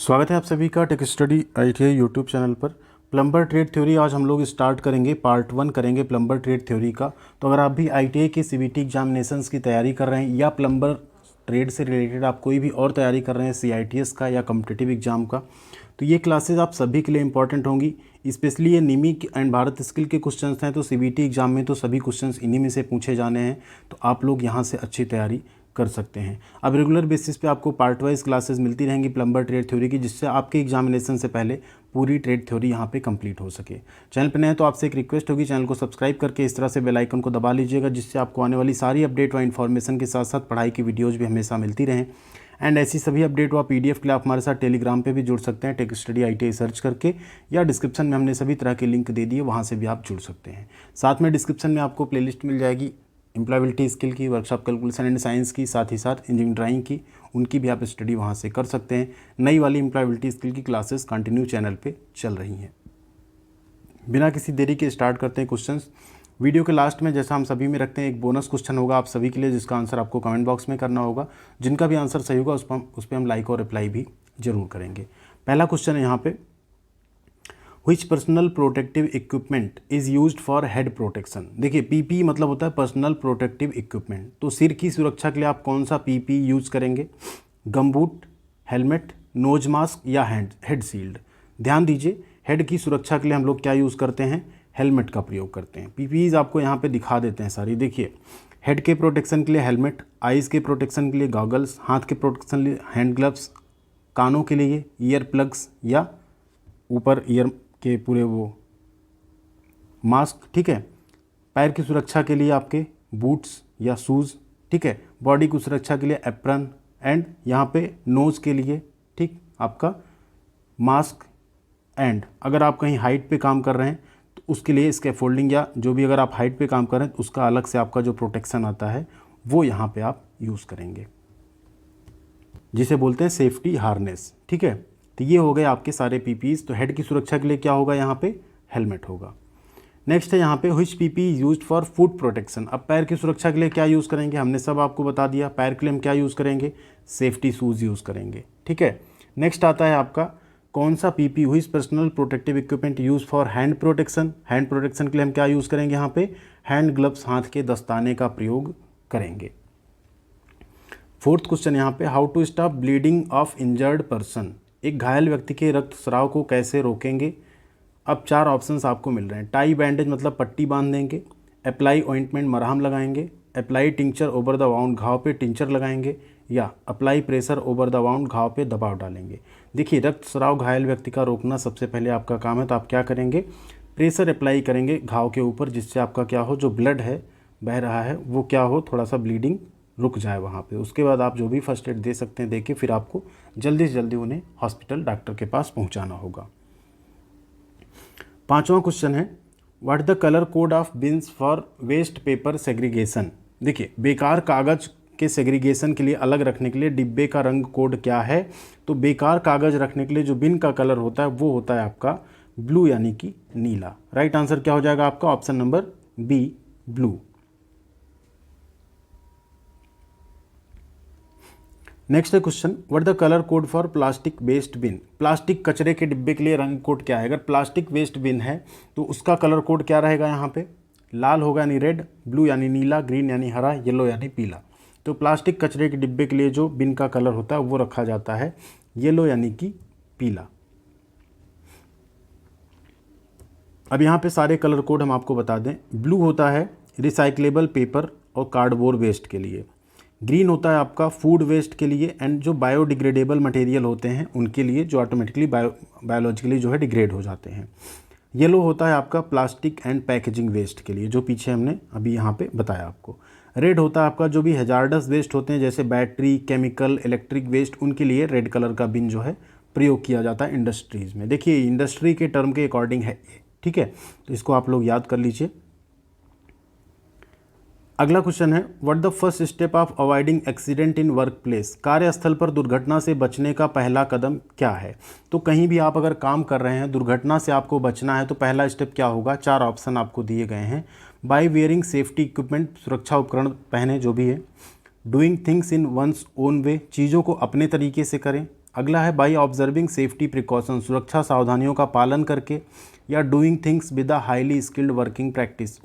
स्वागत है आप सभी का tech study ITI YouTube channel पर। प्लम्बर ट्रेड थ्योरी आज हम लोग स्टार्ट करेंगे, पार्ट 1 करेंगे प्लम्बर ट्रेड थ्योरी का। तो अगर आप भी ITI के CBT एग्जामिनेशंस की तैयारी कर रहे हैं या प्लम्बर ट्रेड से रिलेटेड आप कोई भी और तैयारी कर रहे हैं CITS का या कॉम्पिटिटिव एग्जाम का, तो ये क्लासेज आप सभी के लिए इंपॉर्टेंट होंगी। स्पेशली ये निमी एंड भारत स्किल के क्वेश्चंस हैं, तो CBT एग्जाम में तो सभी क्वेश्चंस इन्हीं में से पूछे जाने हैं, तो आप लोग यहाँ से अच्छी तैयारी कर सकते हैं। अब रेगुलर बेसिस पे आपको पार्ट वाइज क्लासेस मिलती रहेंगी प्लम्बर ट्रेड थ्योरी की, जिससे आपके एग्जामिनेशन से पहले पूरी ट्रेड थ्योरी यहाँ पे कंप्लीट हो सके। चैनल पर नए हैं तो आपसे एक रिक्वेस्ट होगी, चैनल को सब्सक्राइब करके इस तरह से बेल आइकन को दबा लीजिएगा, जिससे आपको आने वाली सारी अपडेट व इन्फॉर्मेशन के साथ साथ पढ़ाई की वीडियोज़ भी हमेशा मिलती रहें। एंड ऐसी सभी अपडेट व PDF के लिए आप हमारे साथ टेलीग्राम पे भी जुड़ सकते हैं, टेक स्टडी ITI सर्च करके, या डिस्क्रिप्शन में हमने सभी तरह के लिंक दे दिए, वहाँ से भी आप जुड़ सकते हैं। साथ में डिस्क्रिप्शन में आपको प्लेलिस्ट मिल जाएगी एम्प्लॉयबिलिटी स्किल की, वर्कशॉप कैलकुलेशन एंड साइंस की, साथ ही साथ इंजीनियरिंग ड्राइंग की, उनकी भी आप स्टडी वहाँ से कर सकते हैं। नई वाली एम्प्लॉयबिलिटी स्किल की क्लासेस कंटिन्यू चैनल पे चल रही हैं। बिना किसी देरी के स्टार्ट करते हैं क्वेश्चंस। वीडियो के लास्ट में जैसा हम सभी में रखते हैं, एक बोनस क्वेश्चन होगा आप सभी के लिए, जिसका आंसर आपको कमेंट बॉक्स में करना होगा। जिनका भी आंसर सही होगा उस पर हम लाइक और रिप्लाई भी जरूर करेंगे। पहला क्वेश्चन है यहाँ पे, Which personal protective equipment is used for head protection. देखिए PPE मतलब होता है पर्सनल प्रोटेक्टिव इक्विपमेंट, तो सिर की सुरक्षा के लिए आप कौन सा PPE यूज करेंगे? गमबूट, हेलमेट, नोज मास्क या हेड शील्ड। ध्यान दीजिए, हेड की सुरक्षा के लिए हम लोग क्या यूज़ करते हैं? हेलमेट का प्रयोग करते हैं। PPEs आपको यहाँ पे दिखा देते हैं सारी। देखिए, हेड के प्रोटेक्शन के लिए हेलमेट, आइज़ के प्रोटेक्शन के लिए गॉगल्स, हाथ के प्रोटेक्शन के लिए हैंड ग्लव्स, कानों के लिए ईयर प्लग्स या ऊपर ईयर के पूरे वो मास्क, ठीक है। पैर की सुरक्षा के लिए आपके बूट्स या शूज़, ठीक है। बॉडी की सुरक्षा के लिए एप्रन, एंड यहाँ पे नोज़ के लिए, ठीक, आपका मास्क। एंड अगर आप कहीं हाइट पे काम कर रहे हैं तो उसके लिए स्कैफोल्डिंग या जो भी, अगर आप हाइट पे काम कर रहे हैं तो उसका अलग से आपका जो प्रोटेक्शन आता है वो यहाँ पे आप यूज़ करेंगे, जिसे बोलते हैं सेफ्टी हार्नेस, ठीक है। तो ये हो गए आपके सारे PPEs। तो हेड की सुरक्षा के लिए क्या होगा? यहाँ पे हेलमेट होगा। नेक्स्ट है यहाँ पे which PPE used for foot protection. अब पैर की सुरक्षा के लिए क्या यूज़ करेंगे? हमने सब आपको बता दिया। पैर के लिए हम क्या यूज़ करेंगे? सेफ्टी शूज़ यूज़ करेंगे, ठीक है। नेक्स्ट आता है आपका कौन सा PPE which personal protective equipment use for hand protection. Hand protection के लिए हम क्या यूज़ करेंगे? यहाँ पे हैंड ग्लव्स, हाथ के दस्ताने का प्रयोग करेंगे। फोर्थ क्वेश्चन यहाँ पे, how to stop bleeding of injured person. एक घायल व्यक्ति के रक्तस्राव को कैसे रोकेंगे? अब 4 ऑप्शंस आपको मिल रहे हैं। टाई बैंडेज मतलब पट्टी बांध देंगे, अप्लाई ऑइंटमेंट मरहम लगाएंगे, apply tincture over the wound घाव पे टिंचर लगाएंगे, या apply pressure over the wound घाव पे दबाव डालेंगे। देखिए, रक्तस्राव घायल व्यक्ति का रोकना सबसे पहले आपका काम है, तो आप क्या करेंगे? प्रेशर अप्लाई करेंगे घाव के ऊपर, जिससे आपका क्या हो, जो ब्लड है बह रहा है वो क्या हो, थोड़ा सा ब्लीडिंग रुक जाए वहाँ पे। उसके बाद आप जो भी फर्स्ट एड दे सकते हैं दे के फिर आपको जल्दी से जल्दी उन्हें हॉस्पिटल डॉक्टर के पास पहुँचाना होगा। 5वां क्वेश्चन है, what the colour code of bins for waste paper segregation. देखिए, बेकार कागज़ के सेग्रीगेशन के लिए अलग रखने के लिए डिब्बे का रंग कोड क्या है? तो बेकार कागज़ रखने के लिए जो बिन का कलर होता है वो होता है आपका ब्लू, यानी कि नीला। राइट आंसर क्या हो जाएगा आपका? Option number B, blue. Next है question, what the colour code for plastic waste bin. Plastic कचरे के डिब्बे के लिए रंग कोड क्या है? अगर प्लास्टिक वेस्ट बिन है तो उसका कलर कोड क्या रहेगा? यहाँ पे लाल होगा यानी रेड, ब्लू यानी नीला, ग्रीन यानी हरा, येलो यानी पीला। तो प्लास्टिक कचरे के डिब्बे के लिए जो बिन का कलर होता है वो रखा जाता है येलो, यानी कि पीला। अब यहाँ पे सारे कलर कोड हम आपको बता दें। ब्लू होता है रिसाइक्लेबल पेपर और कार्डबोर्ड वेस्ट के लिए, ग्रीन होता है आपका फूड वेस्ट के लिए एंड जो बायोडिग्रेडेबल मटेरियल होते हैं उनके लिए, जो ऑटोमेटिकली बायोलॉजिकली जो है डिग्रेड हो जाते हैं। येलो होता है आपका प्लास्टिक एंड पैकेजिंग वेस्ट के लिए, जो पीछे हमने अभी यहाँ पे बताया आपको। रेड होता है आपका जो भी हैजार्डस वेस्ट होते हैं, जैसे बैटरी, केमिकल, इलेक्ट्रिक वेस्ट, उनके लिए रेड कलर का बिन जो है प्रयोग किया जाता है इंडस्ट्रीज़ में। देखिए, इंडस्ट्री के टर्म के अकॉर्डिंग है, ठीक है, तो इसको आप लोग याद कर लीजिए। अगला क्वेश्चन है, what the first step of avoiding accident in work place. कार्यस्थल पर दुर्घटना से बचने का पहला कदम क्या है? तो कहीं भी आप अगर काम कर रहे हैं, दुर्घटना से आपको बचना है, तो पहला स्टेप क्या होगा? 4 ऑप्शन आपको दिए गए हैं। बाय वेयरिंग सेफ्टी इक्विपमेंट, सुरक्षा उपकरण पहने जो भी है। Doing things in one's own way, चीज़ों को अपने तरीके से करें। अगला है बाई ऑब्जर्विंग सेफ्टी प्रिकॉशन, सुरक्षा सावधानियों का पालन करके, या doing things with a highly skilled working practice,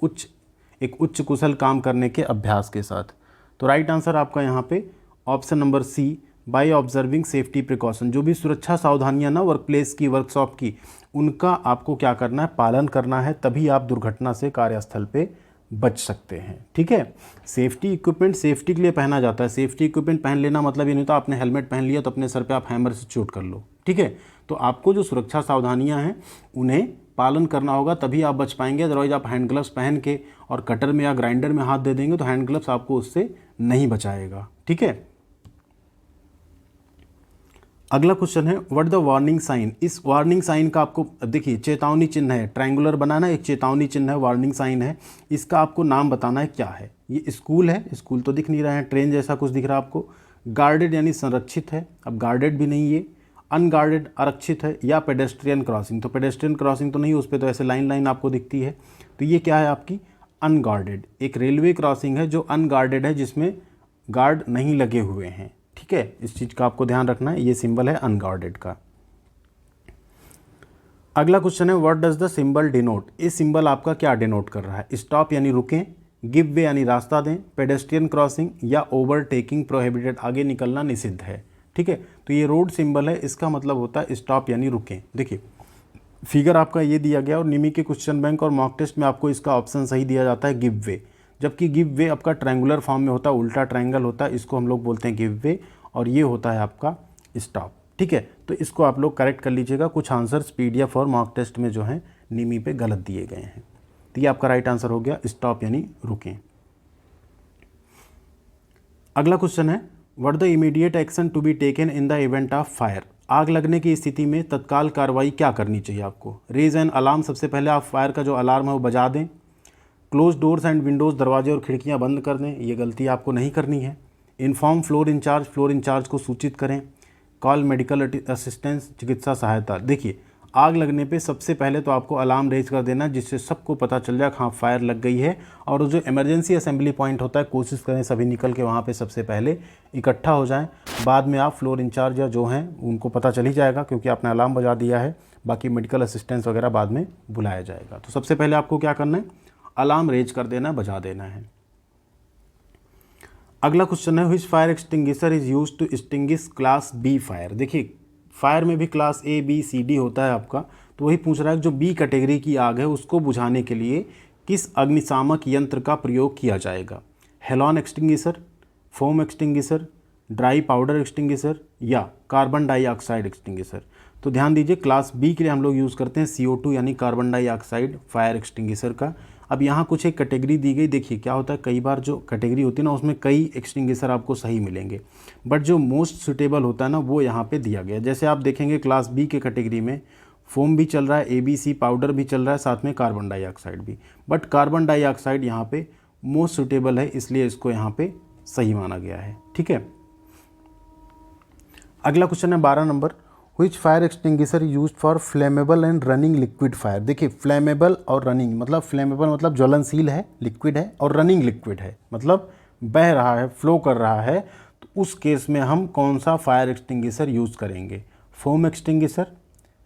एक उच्च कुशल काम करने के अभ्यास के साथ। तो राइट आंसर आपका यहाँ पे option number C, by observing safety precaution. जो भी सुरक्षा सावधानियां ना वर्क प्लेस की, वर्कशॉप की, उनका आपको क्या करना है, पालन करना है, तभी आप दुर्घटना से कार्यस्थल पे बच सकते हैं। ठीक है, सेफ्टी इक्विपमेंट सेफ्टी के लिए पहना जाता है। सेफ्टी इक्विपमेंट पहन लेना मतलब ये नहीं होता आपने हेलमेट पहन लिया तो अपने सर पे आप हैमर से चोट कर लो। ठीक है, तो आपको जो सुरक्षा सावधानियां हैं उन्हें पालन करना होगा, तभी आप बच पाएंगे। अदरवाइज आप हैंड ग्लव्स पहन के और कटर में या ग्राइंडर में हाथ दे देंगे तो हैंड ग्लव्स आपको उससे नहीं बचाएगा। ठीक है, अगला क्वेश्चन है व्हाट द वार्निंग साइन। इस वार्निंग साइन का आपको देखिए चेतावनी चिन्ह है, ट्रायंगुलर बनाना, एक चेतावनी चिन्ह है, वार्निंग साइन है, इसका आपको नाम बताना है क्या है। ये स्कूल है, स्कूल तो दिख नहीं रहा है, ट्रेन जैसा कुछ दिख रहा है आपको, गार्डेड यानी संरक्षित है, अब गार्डेड भी नहीं, ये अनगार्डेड आरक्षित है, या पेडेस्ट्रियन क्रॉसिंग। तो पेडेस्ट्रियन क्रॉसिंग तो नहीं, उस पर तो ऐसे लाइन लाइन आपको दिखती है, तो ये क्या है आपकी अनगार्डेड। एक रेलवे क्रॉसिंग है जो अनगार्डेड है, जिसमें गार्ड नहीं लगे हुए हैं। ठीक है, इस चीज़ का आपको ध्यान रखना है, ये सिंबल है अनगार्डेड का। अगला क्वेश्चन है what does the symbol denote. इस सिंबल आपका क्या डिनोट कर रहा है, स्टॉप यानी रुकें, गिव वे यानी रास्ता दें, पेडेस्ट्रियन क्रॉसिंग, या ओवरटेकिंग प्रोहिबिटेड, आगे निकलना निषिद्ध है। ठीक है, तो ये रोड सिंबल है, इसका मतलब होता है स्टॉप यानी रुकें। देखिए फिगर आपका ये दिया गया और निमी के क्वेश्चन बैंक और मॉक टेस्ट में आपको इसका ऑप्शन सही दिया जाता है गिव वे, जबकि गिव वे आपका ट्रायंगुलर फॉर्म में होता है, उल्टा ट्रायंगल होता है, इसको हम लोग बोलते हैं गिव वे, और ये होता है आपका स्टॉप। ठीक है, तो इसको आप लोग करेक्ट कर लीजिएगा, कुछ आंसर्स पीडीएफ और मॉक टेस्ट में जो है निमी पे गलत दिए गए हैं। तो ये आपका राइट आंसर हो गया स्टॉप यानी रुकें। अगला क्वेश्चन है what the immediate action to be taken in the event of fire. आग लगने की स्थिति में तत्काल कार्रवाई क्या करनी चाहिए आपको। रेज एन अलार्म, सबसे पहले आप फायर का जो अलार्म है वो बजा दें। क्लोज डोर्स एंड विंडोज़, दरवाजे और खिड़कियां बंद कर दें, ये गलती आपको नहीं करनी है। Inform floor incharge, floor incharge को सूचित करें। कॉल मेडिकल असिस्टेंस, चिकित्सा सहायता। देखिए आग लगने पे सबसे पहले तो आपको अलार्म रेज कर देना, जिससे सबको पता चल जाए हाँ फायर लग गई है, और जो इमरजेंसी असेंबली पॉइंट होता है कोशिश करें सभी निकल के वहाँ पे सबसे पहले इकट्ठा हो जाएं। बाद में आप फ्लोर इंचार्ज या जो हैं उनको पता चल ही जाएगा क्योंकि आपने अलार्म बजा दिया है, बाकी मेडिकल असिस्टेंस वगैरह बाद में बुलाया जाएगा। तो सबसे पहले आपको क्या करना है, अलार्म रेज कर देना, बजा देना है। अगला क्वेश्चन है which fire extinguisher is used to extinguish class B fire. देखिए फायर में भी class A B C D होता है आपका, तो वही पूछ रहा है जो बी कैटेगरी की आग है उसको बुझाने के लिए किस अग्निशामक यंत्र का प्रयोग किया जाएगा। Halon extinguisher, foam extinguisher, dry powder extinguisher, या कार्बन डाइऑक्साइड एक्सटिंग्विशर। तो ध्यान दीजिए क्लास बी के लिए हम लोग यूज़ करते हैं CO2 यानी कार्बन डाइऑक्साइड फायर एक्सटिंग्विशर का। अब यहाँ कुछ एक कैटेगरी दी गई, देखिए क्या होता है कई बार जो कैटेगरी होती है ना उसमें कई एक्सटिंग्विशर आपको सही मिलेंगे, बट जो मोस्ट सुटेबल होता है ना वो यहाँ पे दिया गया। जैसे आप देखेंगे क्लास बी के कैटेगरी में फोम भी चल रहा है, ABC पाउडर भी चल रहा है, साथ में कार्बन डाइऑक्साइड भी, बट कार्बन डाइऑक्साइड यहाँ पे मोस्ट सुटेबल है, इसलिए इसको यहाँ पे सही माना गया है। ठीक है, अगला क्वेश्चन है 12 number which fire extinguisher used for flammable and running liquid fire. देखिए फ्लेमेबल और रनिंग मतलब फ्लेमेबल मतलब ज्वलनशील है, लिक्विड है, और रनिंग लिक्विड है मतलब बह रहा है, फ्लो कर रहा है, तो उस केस में हम कौन सा फायर एक्सटिंग्विशर यूज़ करेंगे। Foam extinguisher,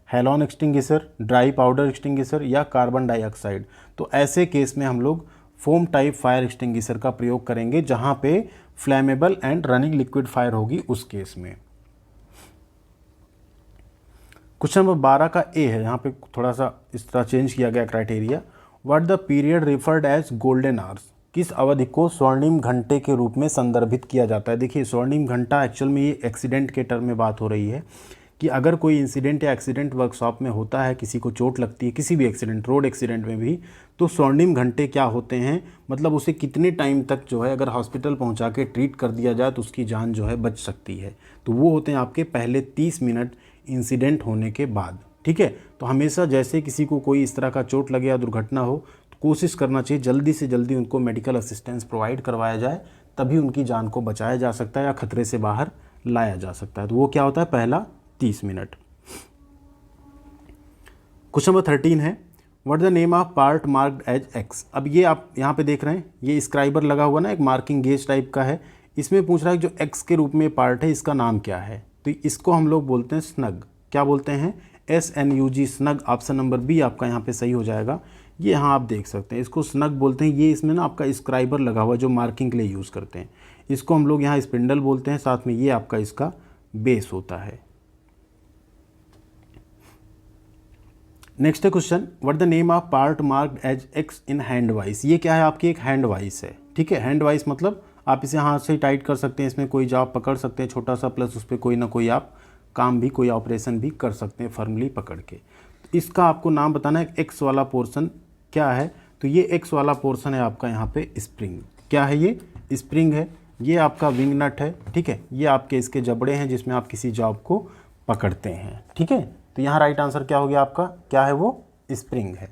halon extinguisher, dry powder extinguisher, या कार्बन डाइऑक्साइड। तो ऐसे केस में हम लोग फोम टाइप फायर एक्सटिंग्विशर का प्रयोग करेंगे जहाँ पे flammable and running liquid fire होगी उस केस में। क्वेश्चन नंबर 12 का ए है, यहाँ पे थोड़ा सा इस तरह चेंज किया गया criteria. What the period referred as golden hours. किस अवधि को स्वर्णिम घंटे के रूप में संदर्भित किया जाता है। देखिए स्वर्णिम घंटा एक्चुअल में ये एक्सीडेंट के टर्म में बात हो रही है कि अगर कोई इंसिडेंट या एक्सीडेंट वर्कशॉप में होता है, किसी को चोट लगती है, किसी भी एक्सीडेंट, रोड एक्सीडेंट में भी, तो स्वर्णिम घंटे क्या होते हैं, मतलब उसे कितने टाइम तक जो है अगर हॉस्पिटल पहुंचा के ट्रीट कर दिया जाए तो उसकी जान जो है बच सकती है। तो वो होते हैं आपके पहले 30 मिनट इंसिडेंट होने के बाद। ठीक है, तो हमेशा जैसे किसी को कोई इस तरह का चोट लगे या दुर्घटना हो तो कोशिश करना चाहिए जल्दी से जल्दी उनको मेडिकल असिस्टेंस प्रोवाइड करवाया जाए, तभी उनकी जान को बचाया जा सकता है या खतरे से बाहर लाया जा सकता है। तो वो क्या होता है, पहला 30 मिनट। क्वेश्चन नंबर 13 है what the name of part marked as X. अब ये आप यहाँ पे देख रहे हैं, ये स्क्राइबर लगा हुआ ना, एक मार्किंग गेज टाइप का है, इसमें पूछ रहा है जो एक्स के रूप में पार्ट है इसका नाम क्या है। तो इसको हम लोग बोलते हैं स्नग। क्या बोलते हैं? SNUG, snug. Option number B आपका यहाँ पे सही हो जाएगा। ये यहाँ आप देख सकते हैं, इसको स्नग बोलते हैं। ये इसमें ना आपका स्क्राइबर लगा हुआ जो मार्किंग के लिए यूज़ करते हैं, इसको हम लोग यहाँ स्पिंडल बोलते हैं। साथ में ये आपका इसका बेस होता है। Next question, what the name of part marked as X in hand vice. ये क्या है? आपकी एक हैंड वाइस है, ठीक है। हैंड वाइस मतलब आप इसे हाथ से टाइट कर सकते हैं, इसमें कोई जॉब पकड़ सकते हैं छोटा सा, प्लस उस पर कोई ना कोई आप काम भी, कोई ऑपरेशन भी कर सकते हैं फर्मली पकड़ के। इसका आपको नाम बताना है, एक्स वाला पोर्शन क्या है? तो ये एक्स वाला पोर्शन है आपका यहाँ पे स्प्रिंग। क्या है ये? स्प्रिंग है। ये आपका विंग नट है, ठीक है। ये आपके इसके जबड़े हैं जिसमें आप किसी जॉब को पकड़ते हैं, ठीक है। तो यहाँ राइट आंसर क्या हो गया आपका? क्या है वो? स्प्रिंग है।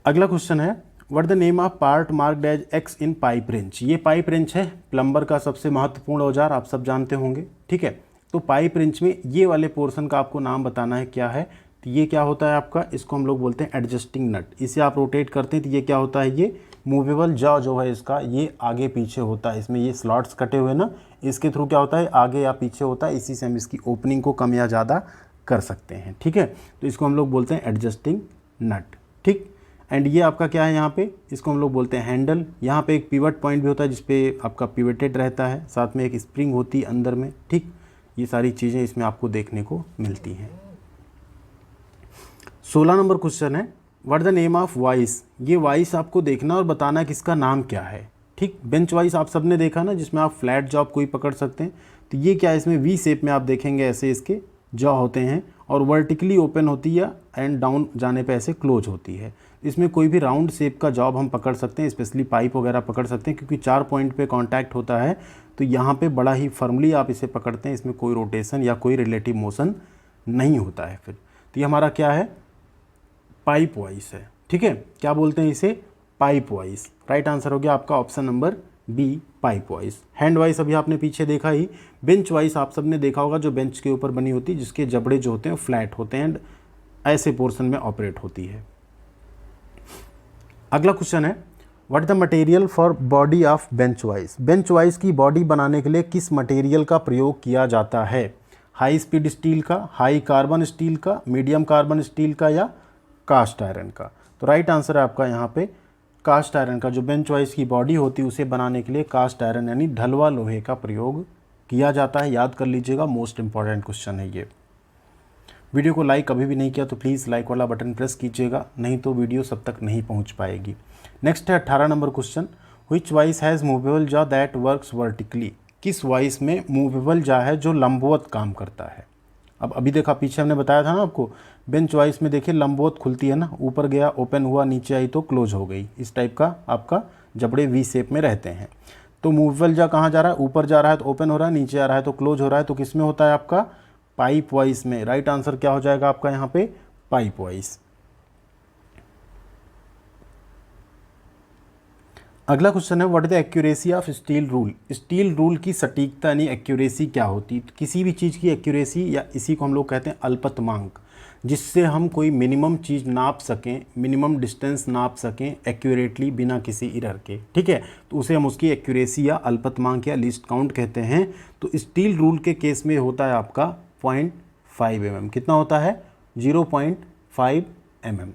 अगला क्वेश्चन है, what the name of part marked as X in pipe wrench. ये पाइप रेंच है, प्लम्बर का सबसे महत्वपूर्ण औजार, आप सब जानते होंगे, ठीक है। तो पाइप रेंच में ये वाले पोर्शन का आपको नाम बताना है क्या है। तो ये क्या होता है आपका? इसको हम लोग बोलते हैं एडजस्टिंग नट। इसे आप रोटेट करते हैं तो ये क्या होता है? ये मूवेबल जॉ जो है इसका, ये आगे पीछे होता है। इसमें ये स्लॉट्स कटे हुए ना, इसके थ्रू क्या होता है? आगे या पीछे होता है। इसी से हम इसकी ओपनिंग को कम या ज़्यादा कर सकते हैं, ठीक है। तो इसको हम लोग बोलते हैं एडजस्टिंग नट, ठीक। एंड ये आपका क्या है यहाँ पे? इसको हम लोग बोलते हैं हैंडल। यहाँ पे एक पिवट पॉइंट भी होता है जिसपे आपका पिवटेड रहता है, साथ में एक स्प्रिंग होती है अंदर में, ठीक। ये सारी चीज़ें इसमें आपको देखने को मिलती हैं। 16 नंबर क्वेश्चन है, what the name of vice. ये वाइस आपको देखना और बताना कि इसका नाम क्या है, ठीक। बेंच वाइस आप सबने देखा ना, जिसमें आप फ्लैट जॉब कोई पकड़ सकते हैं। तो ये क्या है? इसमें वी शेप में आप देखेंगे ऐसे इसके जॉ होते हैं और वर्टिकली ओपन होती है एंड डाउन जाने पे ऐसे क्लोज होती है। इसमें कोई भी राउंड शेप का जॉब हम पकड़ सकते हैं, स्पेशली पाइप वगैरह पकड़ सकते हैं, क्योंकि 4 पॉइंट पे कांटेक्ट होता है। तो यहाँ पे बड़ा ही फर्मली आप इसे पकड़ते हैं, इसमें कोई रोटेशन या कोई रिलेटिव मोशन नहीं होता है फिर। तो ये हमारा क्या है? पाइप वाइस है, ठीक है। क्या बोलते हैं इसे? Pipe vice. राइट आंसर हो गया आपका option number B, pipe vice. Hand vice अभी आपने पीछे देखा ही। बेंच वाइस आप सबने देखा होगा, जो बेंच के ऊपर बनी होती है, जिसके जबड़े जो होते हैं फ्लैट होते हैं एंड ऐसे पोर्शन में ऑपरेट होती है। अगला क्वेश्चन है, what the material for body of bench vice. Bench vice की बॉडी बनाने के लिए किस मटेरियल का प्रयोग किया जाता है? हाई स्पीड स्टील का, हाई कार्बन स्टील का, मीडियम कार्बन स्टील का या कास्ट आयरन का? तो राइट आंसर है आपका यहाँ पे कास्ट आयरन का। जो बेंच वाइस की बॉडी होती है उसे बनाने के लिए कास्ट आयरन यानी ढलवा लोहे का प्रयोग किया जाता है। याद कर लीजिएगा, मोस्ट इंपॉर्टेंट क्वेश्चन है ये। वीडियो को लाइक कभी भी नहीं किया तो प्लीज़ लाइक वाला बटन प्रेस कीजिएगा, नहीं तो वीडियो सब तक नहीं पहुंच पाएगी। नेक्स्ट है 18 number question, which vice has movable jaw that works vertically. किस वाइस में मूवेबल जॉ है जो लंबवत काम करता है? अब अभी देखा, पीछे हमने बताया था ना आपको, बेंच वाइस में देखिए लंबवत खुलती है ना, ऊपर गया ओपन हुआ, नीचे आई तो क्लोज हो गई। इस टाइप का आपका जबड़े वी शेप में रहते हैं। तो मूवेबल जॉ कहाँ जा रहा है? ऊपर जा रहा है तो ओपन हो रहा है, नीचे आ रहा है तो क्लोज हो रहा है। तो किस में होता है आपका? पाइप वाइस में। राइट आंसर क्या हो जाएगा आपका यहाँ पे? Pipe vice. अगला क्वेश्चन है, what is the accuracy of steel rule. Steel rule की सटीकता यानी एक्यूरेसी क्या होती है? किसी भी चीज़ की एक्यूरेसी, या इसी को हम लोग कहते हैं अल्पतमांक, जिससे हम कोई मिनिमम चीज़ नाप सकें, मिनिमम डिस्टेंस नाप सकें एक्यूरेटली बिना किसी एरर के, ठीक है। तो उसे हम उसकी एक्यूरेसी या अल्पतमांक या लीस्ट काउंट कहते हैं। तो स्टील रूल के केस में होता है आपका 0.5 mm। कितना होता है? 0.5 mm।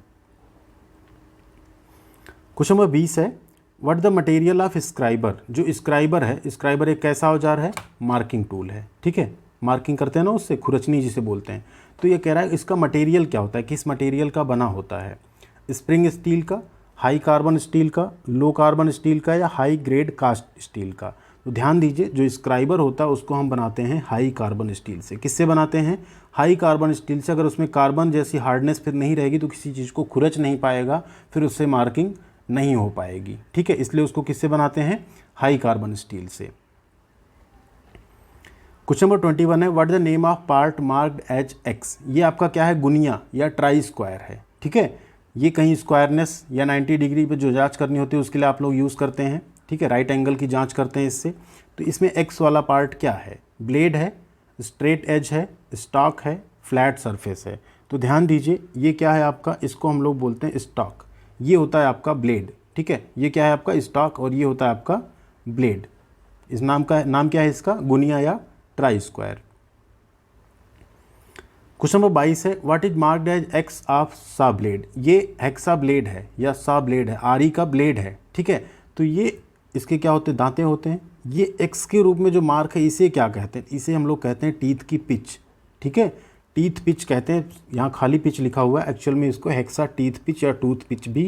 क्वेश्चन नंबर 20 है, what the material of scriber. जो स्क्राइबर है, स्क्राइबर एक कैसा औजार है? मार्किंग टूल है, ठीक है। मार्किंग करते हैं ना उससे, खुरचनी जिसे बोलते हैं। तो ये कह रहा है इसका मटेरियल क्या होता है, किस मटेरियल का बना होता है? स्प्रिंग स्टील का, हाई कार्बन स्टील का, लो कार्बन स्टील का या हाई ग्रेड कास्ट स्टील का? तो ध्यान दीजिए, जो स्क्राइबर होता है उसको हम बनाते हैं हाई कार्बन स्टील से। किससे बनाते हैं? हाई कार्बन स्टील से। अगर उसमें कार्बन जैसी हार्डनेस फिर नहीं रहेगी तो किसी चीज़ को खुरच नहीं पाएगा, फिर उससे मार्किंग नहीं हो पाएगी, ठीक है। इसलिए उसको किससे बनाते हैं? हाई कार्बन स्टील से। क्वेश्चन नंबर 21 है, what the name of part marked as X. ये आपका क्या है? गुनिया या ट्राई स्क्वायर है, ठीक है। ये कहीं स्क्वायरनेस या 90 डिग्री पे जो जांच करनी होती है उसके लिए आप लोग यूज़ करते हैं, ठीक है। राइट एंगल की जांच करते हैं इससे। तो इसमें एक्स वाला पार्ट क्या है? ब्लेड है, स्ट्रेट एज है, स्टॉक है, फ्लैट सरफेस है। तो ध्यान दीजिए, ये क्या है आपका? इसको हम लोग बोलते हैं स्टॉक। ये होता है आपका ब्लेड, ठीक है। ये क्या है आपका? स्टॉक, और ये होता है आपका ब्लेड। इस नाम क्या है इसका, गुनिया या ट्राई स्क्वायर। क्वेश्चन नंबर 22 है, what is marked as X of saw blade. ये हेक्सा ब्लेड है या सा ब्लेड है, आरी का ब्लेड है, ठीक है। तो ये इसके क्या होते हैं, दांते होते हैं। ये एक्स के रूप में जो मार्क है इसे क्या कहते हैं, इसे हम लोग कहते हैं टीथ की पिच, ठीक है, टीथ पिच कहते हैं। यहाँ खाली पिच लिखा हुआ है, एक्चुअल में इसको हेक्सा टीथ पिच या टूथ पिच भी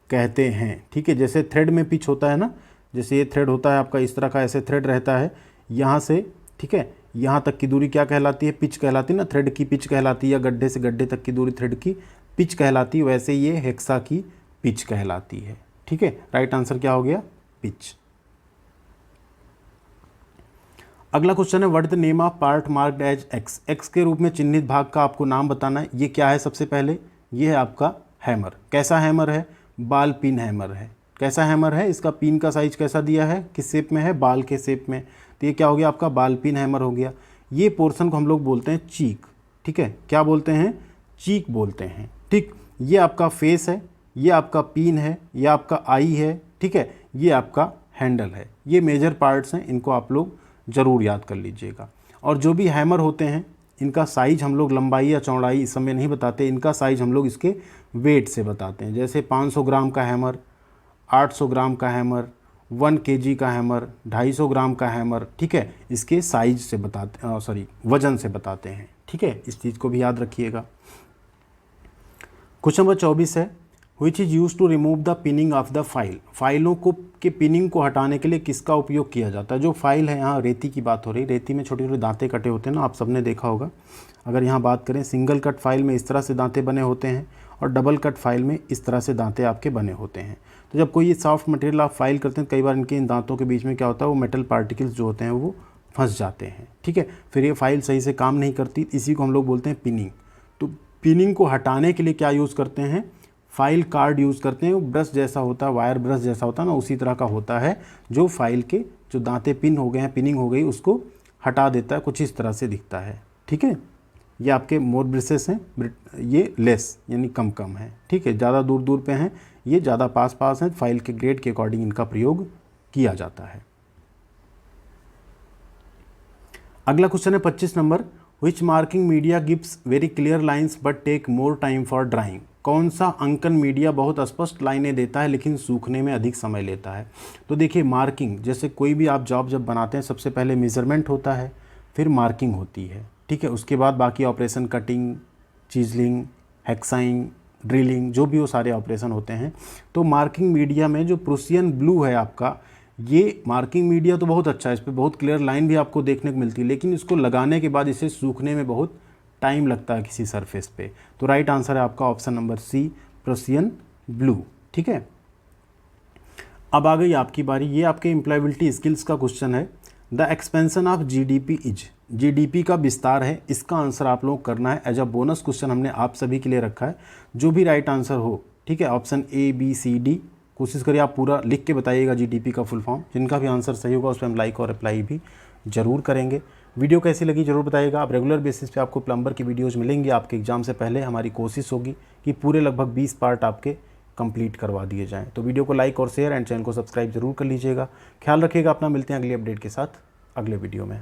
कहते हैं, ठीक है। जैसे थ्रेड में पिच होता है ना, जैसे ये थ्रेड होता है आपका इस तरह का, ऐसे थ्रेड रहता है यहाँ से, ठीक है, यहाँ तक की दूरी क्या कहलाती है, पिच कहलाती है ना, थ्रेड की पिच कहलाती है, या गड्ढे से गड्ढे तक की दूरी थ्रेड की पिच कहलाती है, वैसे ये हेक्सा की पिच कहलाती है, ठीक है। राइट आंसर क्या हो गया, पिच। अगला क्वेश्चन है, what the name of part marked as X. X के रूप में चिन्हित भाग का आपको नाम बताना है। ये क्या है, सबसे पहले ये है आपका हैमर। कैसा हैमर है, बाल पिन हैमर है। कैसा हैमर है, इसका पिन का साइज कैसा दिया है, किस शेप में है, बाल के शेप में। तो ये क्या हो गया आपका, बाल पिन हैमर हो गया। ये पोर्शन को हम लोग बोलते हैं चीक, ठीक है, क्या बोलते हैं, चीक बोलते हैं, ठीक। ये आपका फेस है, ये आपका पिन है, ये आपका आई है, ठीक है, ये आपका हैंडल है। ये मेजर पार्ट्स हैं, इनको आप लोग ज़रूर याद कर लीजिएगा। और जो भी हैमर होते हैं इनका साइज हम लोग लंबाई या चौड़ाई इस समय नहीं बताते, इनका साइज हम लोग इसके वेट से बताते हैं। जैसे 500 ग्राम का हैमर, 800 ग्राम का हैमर, 1 kg का हैमर, 250 ग्राम का हैमर, ठीक है, इसके साइज से बताते, वजन से बताते हैं, ठीक है। इस चीज़ को भी याद रखिएगा। क्वेश्चन नंबर 24 है, which is use to remove the pinning of the file. फाइलों को के पिनिंग को हटाने के लिए किसका उपयोग किया जाता है। जो फाइल है, यहाँ रेती की बात हो रही है, रेती में छोटे छोटे दांते कटे होते हैं ना, आप सबने देखा होगा। अगर यहाँ बात करें, सिंगल कट फाइल में इस तरह से दांते बने होते हैं और डबल कट फाइल में इस तरह से दांते आपके बने होते हैं। तो जब कोई ये सॉफ्ट मटेरियल आप फाइल करते हैं, कई बार इनके इन दांतों के बीच में क्या होता है, वो मेटल पार्टिकल्स जो होते हैं वो फंस जाते हैं, ठीक है। फिर ये फाइल सही से काम नहीं करती, इसी को हम लोग बोलते हैं पिनिंग। तो पिनिंग को हटाने के लिए क्या यूज़ करते हैं, फाइल कार्ड यूज़ करते हैं। वो ब्रश जैसा होता है, वायर ब्रश जैसा होता है ना, उसी तरह का होता है, जो फाइल के जो दांते पिन हो गए हैं, पिनिंग हो गई, उसको हटा देता है। कुछ इस तरह से दिखता है, ठीक है। ये आपके मोर ब्रशेस हैं, ये लेस यानी कम कम है, ठीक है, ज़्यादा दूर दूर पे हैं, ये ज़्यादा पास पास हैं। फाइल के ग्रेड के अकॉर्डिंग इनका प्रयोग किया जाता है। अगला क्वेश्चन है 25 number, which marking media gives very clear lines but take more time for drawing. कौन सा अंकन मीडिया बहुत स्पष्ट लाइनें देता है लेकिन सूखने में अधिक समय लेता है। तो देखिए, मार्किंग, जैसे कोई भी आप जब बनाते हैं, सबसे पहले मेज़रमेंट होता है, फिर मार्किंग होती है, ठीक है। उसके बाद बाकी ऑपरेशन, कटिंग, चीजलिंग, हेक्साइंग, ड्रिलिंग, जो भी वो सारे ऑपरेशन होते हैं। तो मार्किंग मीडिया में जो प्रूसियन ब्लू है आपका, ये मार्किंग मीडिया तो बहुत अच्छा है, इस पर बहुत क्लियर लाइन भी आपको देखने को मिलती है, लेकिन इसको लगाने के बाद इसे सूखने में बहुत टाइम लगता है किसी सरफेस पे। तो राइट आंसर है आपका option number C, Prussian blue, ठीक है। अब आ गई आपकी बारी, ये आपके एम्प्लॉयबिलिटी स्किल्स का क्वेश्चन है। The expansion of GDP is, GDP का विस्तार है, इसका आंसर आप लोग करना है। एज अ बोनस क्वेश्चन हमने आप सभी के लिए रखा है। जो भी राइट आंसर हो, ठीक है, option A B C D, कोशिश करिए आप पूरा लिख के बताइएगा जीडीपी का फुल फॉर्म। जिनका भी आंसर सही होगा उस पर हम लाइक और अप्लाई भी जरूर करेंगे। वीडियो कैसी लगी जरूर बताइएगा। आप रेगुलर बेसिस पे आपको प्लम्बर की वीडियोज़ मिलेंगी आपके एग्जाम से पहले। हमारी कोशिश होगी कि पूरे लगभग 20 पार्ट आपके कंप्लीट करवा दिए जाएँ। तो वीडियो को लाइक और शेयर एंड चैनल को सब्सक्राइब जरूर कर लीजिएगा। ख्याल रखिएगा अपना, मिलते हैं अगली अपडेट के साथ अगले वीडियो में।